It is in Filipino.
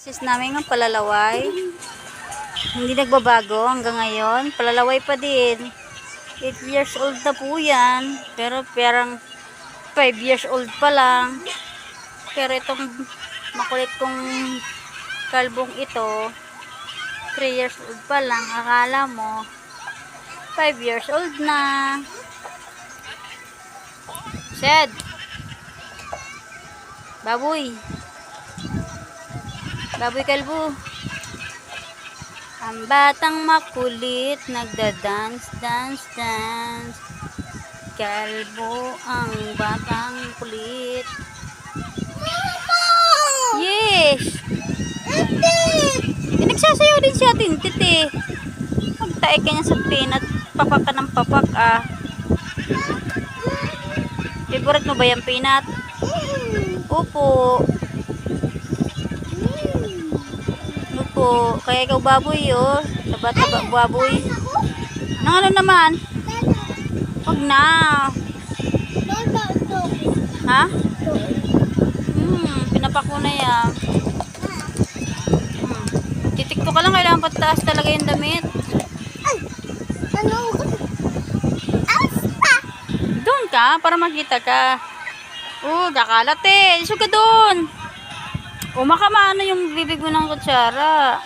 Sis namin ng palalaway. Hindi nagbabago hanggang ngayon. Palalaway pa din. 8 years old na po yan. Pero parang 5 years old pa lang. Pero itong makulit kong kalbong ito, 3 years old pa lang. Akala mo, 5 years old na. Shed! Baboy! Baboy kalbo. Ang batang makulit, nagda-dance, dance, dance. Kalbo ang batang kulit. Yes! Nagsasayaw din siya, tintit eh. Magtae ka niya sa pinat. Papak ka ng papak ah. Favorite mo ba yung pinat? Opo. Po. Kaya ikaw baboy oh. Taba-taba baboy. Nang ano naman? Huwag na. Ha? Pinapako na yan. Titikto ka lang. Kailangan pataas talaga yung damit. Doon ka para makita ka. Kakalat eh. Iso ka doon. Umakama ano yung bibig mo ng kutsara.